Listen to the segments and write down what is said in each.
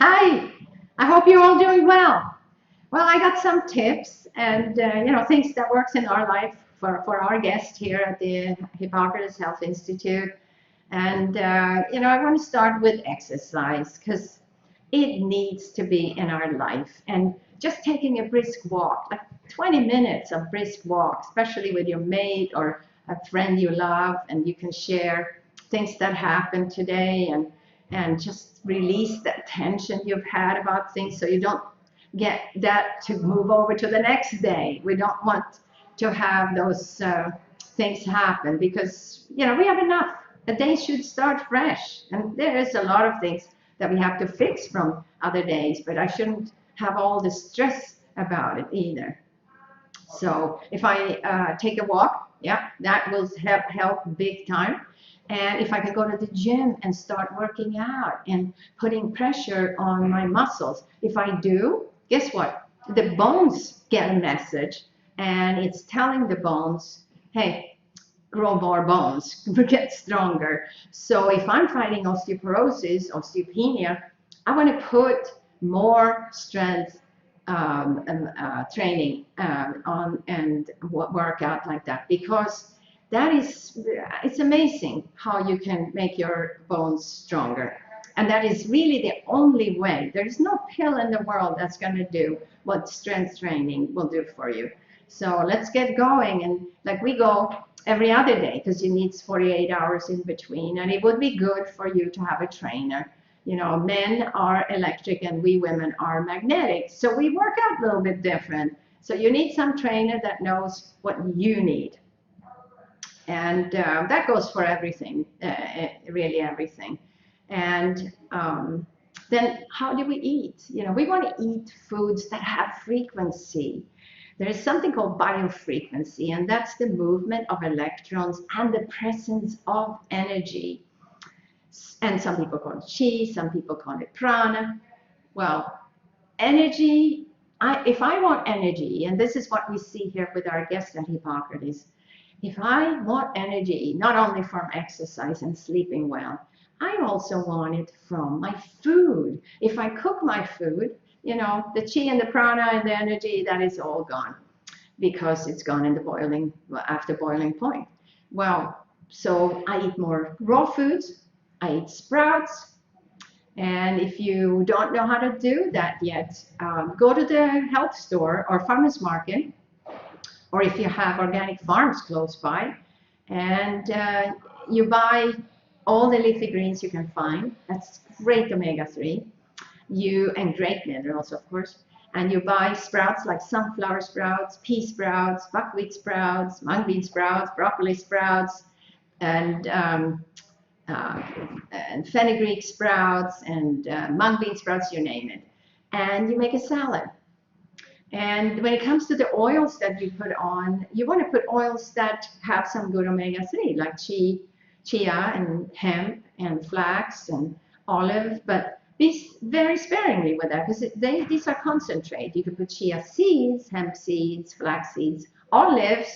Hi, I hope you're all doing well. Well, I got some tips and things that works in our life for our guest here at the Hippocrates Health Institute. And I want to start with exercise because it needs to be in our life. And just taking a brisk walk, like 20 minutes of brisk walk, especially with your mate or a friend you love, and you can share things that happened today and just release that tension you've had about things so you don't get that to move over to the next day. We don't want to have those things happen because, we have enough. The day should start fresh. And there is a lot of things that we have to fix from other days, but I shouldn't have all the stress about it either. So if I take a walk, yeah, that will help big time. And if I can go to the gym and start working out and putting pressure on my muscles, if I do, guess what? The bones get a message and it's telling the bones, hey, grow more bones, get stronger. So if I'm fighting osteoporosis, osteopenia, I want to put more strength training on and work out like that because it's amazing how you can make your bones stronger. And that is really the only way. There's no pill in the world that's going to do what strength training will do for you. So let's get going. And like we go every other day because you need 48 hours in between. And it would be good for you to have a trainer. Men are electric and we women are magnetic. So we work out a little bit different. So you need some trainer that knows what you need. And that goes for everything, really everything. And then how do we eat? We want to eat foods that have frequency. There is something called biofrequency, and that's the movement of electrons and the presence of energy. And some people call it chi, some people call it prana. Well, energy, if I want energy, and this is what we see here with our guest at Hippocrates, if I want energy, not only from exercise and sleeping well, I also want it from my food. If I cook my food, the chi and the prana and the energy, that is all gone because it's gone in the after boiling point. Well, so I eat more raw foods, I eat sprouts, and if you don't know how to do that yet, go to the health store or farmer's market, or if you have organic farms close by, and you buy all the leafy greens you can find. That's great omega-3. And great minerals, of course. And you buy sprouts like sunflower sprouts, pea sprouts, buckwheat sprouts, mung bean sprouts, broccoli sprouts, and fenugreek sprouts, and mung bean sprouts, you name it. And you make a salad. And when it comes to the oils that you put on, you want to put oils that have some good omega-3, like chia and hemp and flax and olive, but be very sparingly with that because these are concentrate. You can put chia seeds, hemp seeds, flax seeds, olives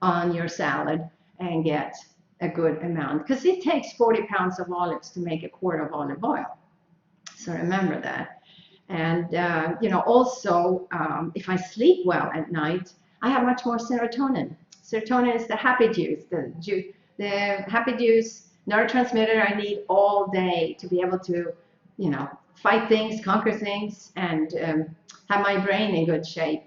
on your salad and get a good amount because it takes 40 pounds of olives to make a quart of olive oil. So remember that. And, also, if I sleep well at night, I have much more serotonin. Serotonin is the happy juice, the happy juice neurotransmitter I need all day to be able to, fight things, conquer things, and have my brain in good shape.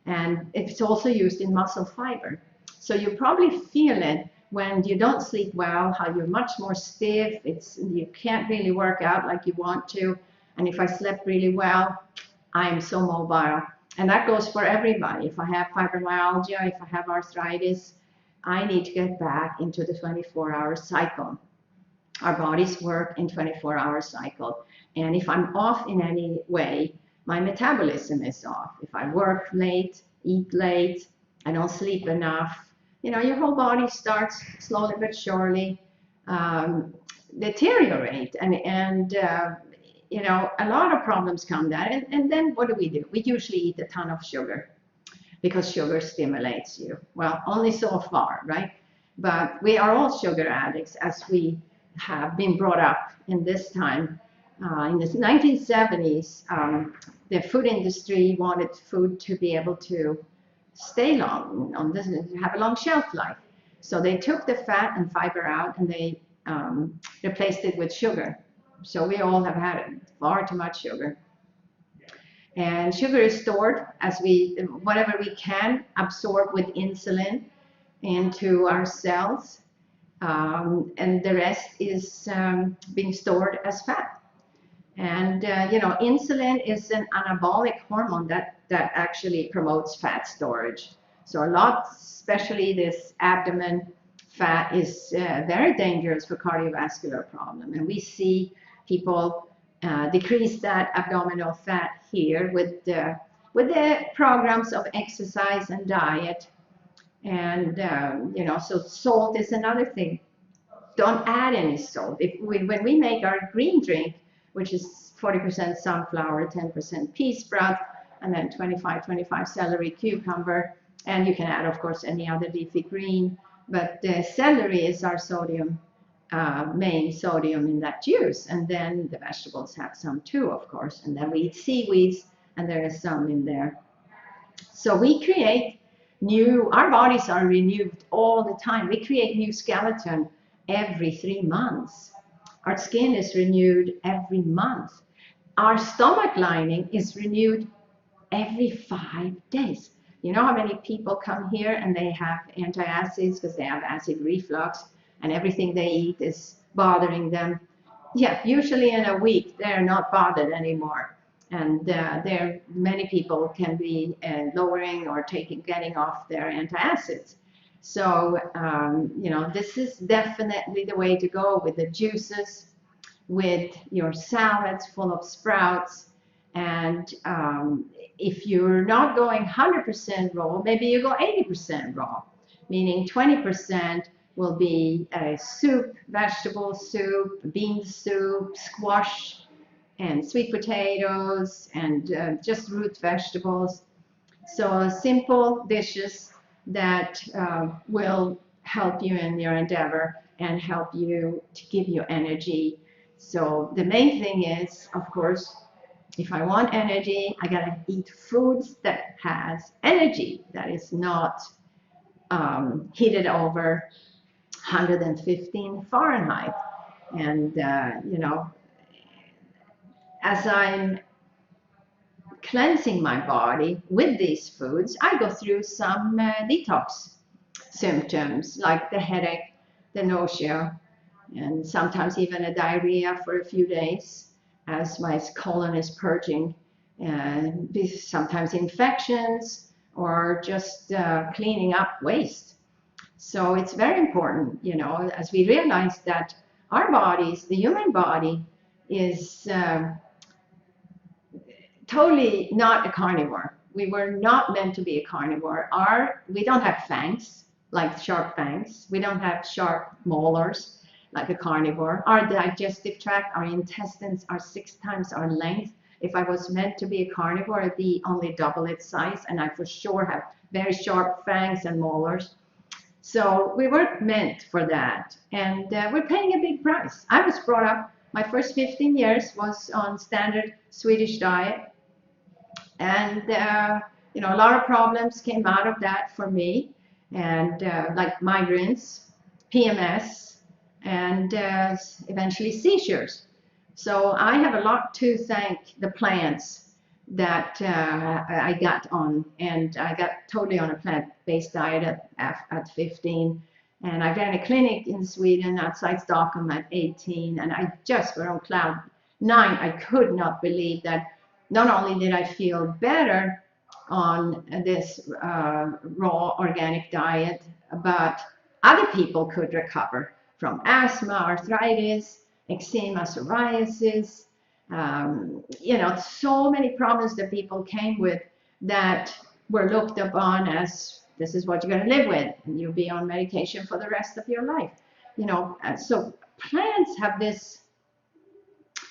And it's also used in muscle fiber. So you probably feel it when you don't sleep well, how you're much more stiff. You can't really work out like you want to. And if I slept really well, I'm so mobile. And that goes for everybody. If I have fibromyalgia, if I have arthritis, I need to get back into the 24-hour cycle. Our bodies work in 24-hour cycle. And if I'm off in any way, my metabolism is off. If I work late, eat late, I don't sleep enough, your whole body starts slowly but surely deteriorate. And a lot of problems come that. And then what do? We usually eat a ton of sugar because sugar stimulates you. Well, only so far, right? But we are all sugar addicts as we have been brought up in this time In the 1970s, the food industry wanted food to be able to stay long, have a long shelf life. So they took the fat and fiber out and they replaced it with sugar. So we all have had far too much sugar. And sugar is stored as whatever we can absorb with insulin into our cells, and the rest is being stored as fat. And insulin is an anabolic hormone that actually promotes fat storage. So a lot, especially this abdomen fat, is very dangerous for cardiovascular problem. And we see people decrease that abdominal fat here with the programs of exercise and diet. And so salt is another thing. Don't add any salt. When we make our green drink, which is 40% sunflower, 10% pea sprout, and then 25 celery, cucumber, and you can add, of course, any other leafy green. But the celery is our sodium, main sodium in that juice, and then the vegetables have some too, of course. And then we eat seaweeds, and there is some in there. So we create our bodies are renewed all the time. We create new skeleton every 3 months. Our skin is renewed every month. Our stomach lining is renewed every 5 days. You know how many people come here and they have antacids because they have acid reflux and everything they eat is bothering them? Yeah, usually in a week they're not bothered anymore. And many people can be lowering or getting off their antacids. So, this is definitely the way to go with the juices, with your salads full of sprouts. And if you're not going 100% raw, maybe you go 80% raw, meaning 20% will be a soup, vegetable soup, bean soup, squash, and sweet potatoes, and just root vegetables. So simple dishes that will help you in your endeavor and help you to give you energy. So the main thing is, of course, if I want energy, I gotta eat foods that has energy, that is not heated over 115 Fahrenheit. And as I'm cleansing my body with these foods, I go through some detox symptoms like the headache, the nausea, and sometimes even a diarrhea for a few days as my colon is purging, and sometimes infections or just cleaning up waste. So it's very important, as we realize that our bodies, the human body, is totally not a carnivore. We were not meant to be a carnivore. We don't have fangs, like sharp fangs. We don't have sharp molars, like a carnivore. Our digestive tract, our intestines are 6 times our length. If I was meant to be a carnivore, I'd be only double its size, and I for sure have very sharp fangs and molars. So we weren't meant for that, and we're paying a big price. I was brought up, my first 15 years was on standard Swedish diet, and a lot of problems came out of that for me, and like migraines, PMS, and eventually seizures. So I have a lot to thank the plants that I got on, and I got totally on a plant-based diet at 15. And I ran a clinic in Sweden outside Stockholm at 18, and I just were on cloud 9. I could not believe that not only did I feel better on this raw organic diet, but other people could recover from asthma, arthritis, eczema, psoriasis, so many problems that people came with that were looked upon as this is what you're going to live with, and you'll be on medication for the rest of your life. So plants have this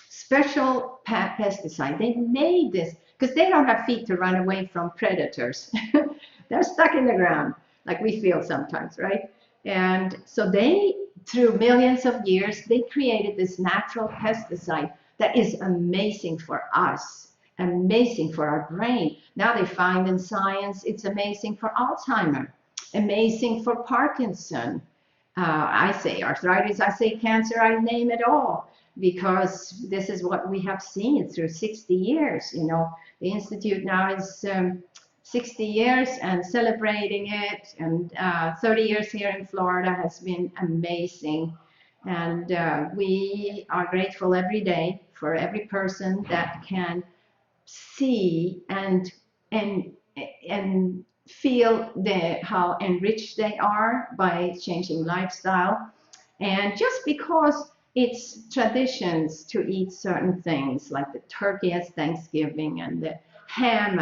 special pesticide. They made this because they don't have feet to run away from predators. They're stuck in the ground like we feel sometimes, right? And so through millions of years, they created this natural pesticide that is amazing for us, amazing for our brain. Now they find in science it's amazing for Alzheimer, amazing for Parkinson. I say arthritis, I say cancer, I name it all, because this is what we have seen through 60 years. You know, the Institute now is 60 years and celebrating it, and 30 years here in Florida has been amazing. And we are grateful every day for every person that can see and and feel how enriched they are by changing lifestyle. And just because it's traditions to eat certain things like the turkey at Thanksgiving and the ham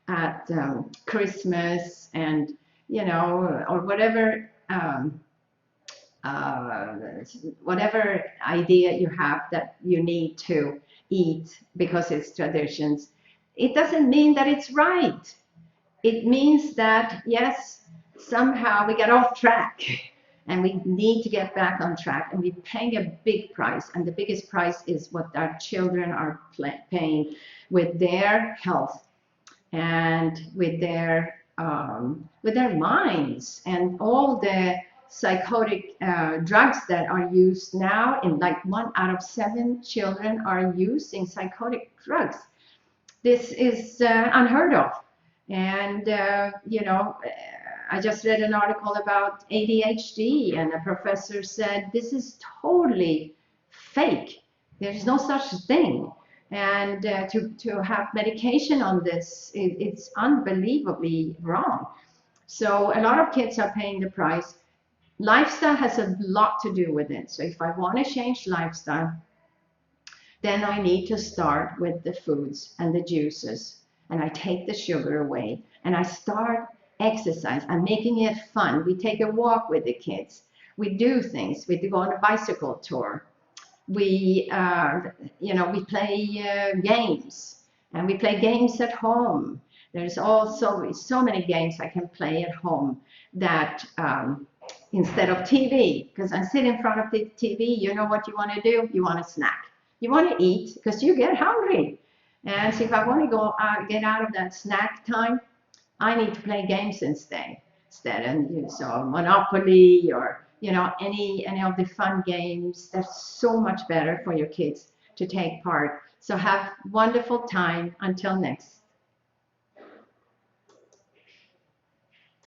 at Christmas, and you know, or whatever uh, whatever idea you have that you need to eat because it's traditions, it doesn't mean that it's right. It means that, yes, somehow we get off track and we need to get back on track, and we're paying a big price. And the biggest price is what our children are paying with their health and with their minds, and all the psychotic drugs that are used now. In like 1 out of 7 children are using psychotic drugs. This is unheard of. And you know, I just read an article about ADHD, and a professor said this is totally fake. There's no such thing. And to have medication on this, it's unbelievably wrong. So a lot of kids are paying the price. Lifestyle has a lot to do with it. So if I want to change lifestyle, then I need to start with the foods and the juices, and I take the sugar away, and I start exercise. I'm making it fun. We take a walk with the kids. We do things. We go on a bicycle tour. We, you know, we play games, and we play games at home. There's also so many games I can play at home that instead of TV, because I sit in front of the TV, you know what you want to do? You want a snack. You want to eat because you get hungry. And so if I want to go get out of that snack time, I need to play games instead. And you know, so Monopoly, or you know, any of the fun games. That's so much better for your kids to take part. So have wonderful time. Until next.